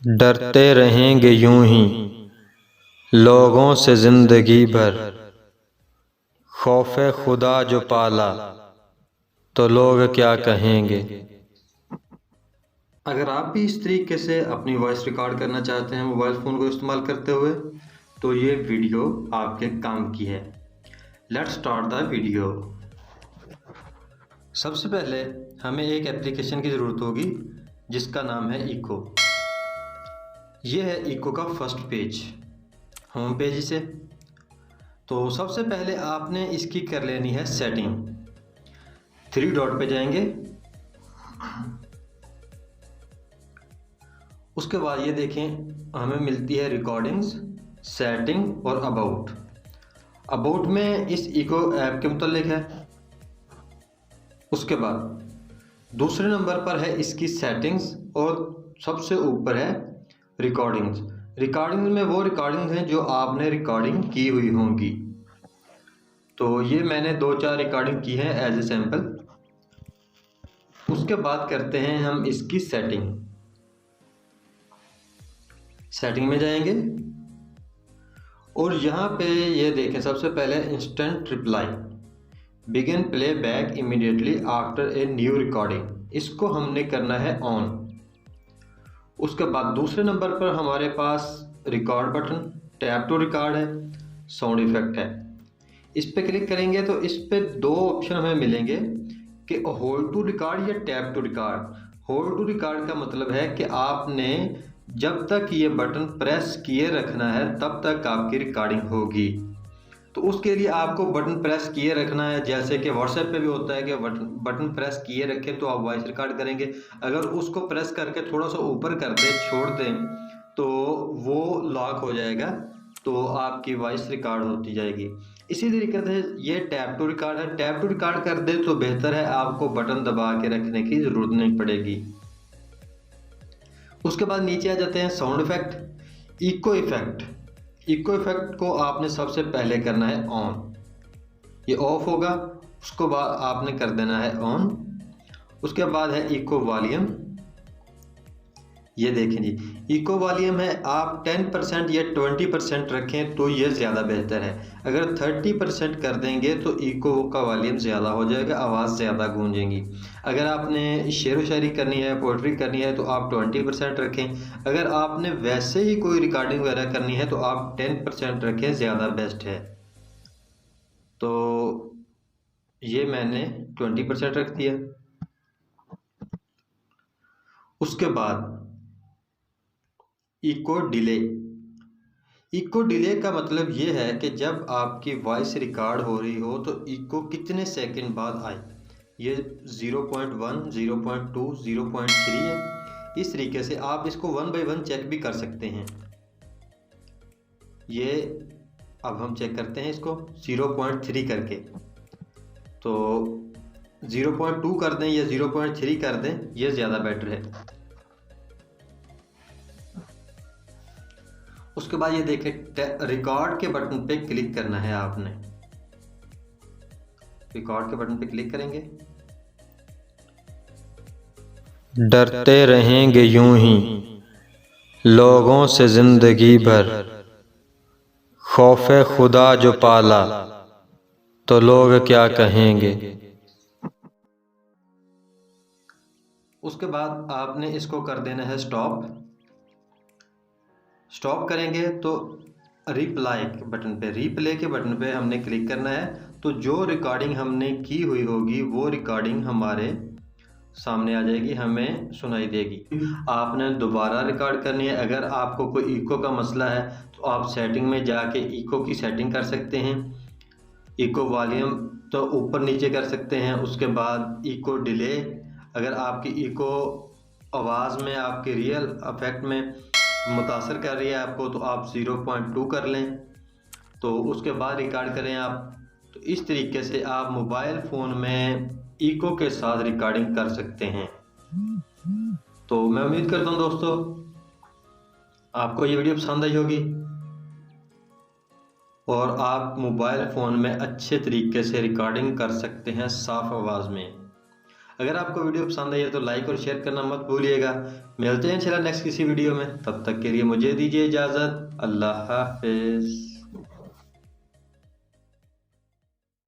डरते रहेंगे यूं ही लोगों से जिंदगी भर, खौफे खुदा जो पाला तो लोग क्या कहेंगे। अगर आप भी इस तरीके से अपनी वॉइस रिकॉर्ड करना चाहते हैं मोबाइल फ़ोन को इस्तेमाल करते हुए, तो ये वीडियो आपके काम की है। Let's start the video. सबसे पहले हमें एक एप्लीकेशन की ज़रूरत होगी जिसका नाम है इको। ये है इको का फर्स्ट पेज, होम पेज इसे। तो सबसे पहले आपने इसकी कर लेनी है सेटिंग। 3 डॉट पे जाएंगे, उसके बाद ये देखें हमें मिलती है रिकॉर्डिंग्स, सेटिंग और अबाउट। अबाउट में इस इको ऐप के मुतालिक है। उसके बाद दूसरे नंबर पर है इसकी सेटिंग्स और सबसे ऊपर है रिकॉर्डिंग्स। रिकॉर्डिंग्स में वो रिकॉर्डिंग्स हैं जो आपने रिकॉर्डिंग की हुई होंगी। तो ये मैंने 2-4 रिकॉर्डिंग की है एज ए सैम्पल। उसके बाद करते हैं हम इसकी सेटिंग में जाएंगे और यहाँ पे ये देखें सबसे पहले instant reply, begin play back immediately after a new recording, इसको हमने करना है ऑन। उसके बाद दूसरे नंबर पर हमारे पास record button, tap to record है, साउंड इफेक्ट है। इस पे क्लिक करेंगे तो इस पे 2 ऑप्शन हमें मिलेंगे कि होल्ड टू रिकॉर्ड या tap to record. Hold to record का मतलब है कि आपने जब तक ये बटन प्रेस किए रखना है तब तक आपकी रिकॉर्डिंग होगी। तो उसके लिए आपको बटन प्रेस किए रखना है, जैसे कि व्हाट्सएप पे भी होता है कि बटन प्रेस किए रखें तो आप वॉइस रिकॉर्ड करेंगे। अगर उसको प्रेस करके थोड़ा सा ऊपर कर दें, छोड़ दें, तो वो लॉक हो जाएगा, तो आपकी वॉइस रिकॉर्ड होती जाएगी। इसी तरीके से ये टैप टू रिकॉर्ड है। टैप टू रिकॉर्ड कर दे तो बेहतर है, आपको बटन दबा के रखने की ज़रूरत नहीं पड़ेगी। उसके बाद नीचे आ जाते हैं sound effect, echo effect. Echo effect को आपने सबसे पहले करना है ऑन, ये ऑफ होगा, उसको बाद आपने कर देना है ऑन। उसके बाद है इको वॉल्यूम, ये देखें जी इको वॉल्यूम है, आप 10% या 20% रखें तो ये ज़्यादा बेहतर है। अगर 30% कर देंगे तो इको का वॉल्यूम ज़्यादा हो जाएगा, आवाज़ ज़्यादा गूंजेगी। अगर आपने शेर व शायरी करनी है, पोइट्री करनी है तो आप 20% रखें। अगर आपने वैसे ही कोई रिकॉर्डिंग वगैरह करनी है तो आप 10% रखें, ज़्यादा बेस्ट है। तो ये मैंने 20% रख दिया। उसके बाद इको डिले। इको डिले का मतलब ये है कि जब आपकी वॉइस रिकॉर्ड हो रही हो तो इको कितने सेकंड बाद आए। ये 0.1, 0.2, 0.3 है। इस तरीके से आप इसको 1 बाय 1 चेक भी कर सकते हैं। ये अब हम चेक करते हैं इसको 0.3 करके। तो 0.2 कर दें या 0.3 कर दें, ये ज़्यादा बेटर है। उसके बाद ये देखें रिकॉर्ड के बटन पे क्लिक करना है आपने। रिकॉर्ड के बटन पे क्लिक करेंगे, डरते रहेंगे यूं ही लोगों से जिंदगी भर, खौफे खुदा जो पाला तो लोग क्या कहेंगे। उसके बाद आपने इसको कर देना है स्टॉप। स्टॉप करेंगे तो रिप्लाई के बटन पे, रिप्ले के बटन पे हमने क्लिक करना है। तो जो रिकॉर्डिंग हमने की हुई होगी वो रिकॉर्डिंग हमारे सामने आ जाएगी, हमें सुनाई देगी। आपने दोबारा रिकॉर्ड करनी है, अगर आपको कोई इको का मसला है तो आप सेटिंग में जाके इको की सेटिंग कर सकते हैं। इको वॉल्यूम तो ऊपर नीचे कर सकते हैं। उसके बाद इको डिले, अगर आपकी इको आवाज़ में, आपके रियल इफेक्ट में मुतासर कर रही है आपको, तो आप 0.2 कर लें, तो उसके बाद रिकॉर्ड करें आप। तो इस तरीके से आप मोबाइल फ़ोन में इको के साथ रिकॉर्डिंग कर सकते हैं। तो मैं उम्मीद करता हूँ दोस्तों आपको ये वीडियो पसंद आई होगी और आप मोबाइल फ़ोन में अच्छे तरीके से रिकॉर्डिंग कर सकते हैं साफ़ आवाज़ में। अगर आपको वीडियो पसंद आई है तो लाइक और शेयर करना मत भूलिएगा। मिलते हैं इंशाल्लाह नेक्स्ट किसी वीडियो में, तब तक के लिए मुझे दीजिए इजाज़त। अल्लाह हाफिज़।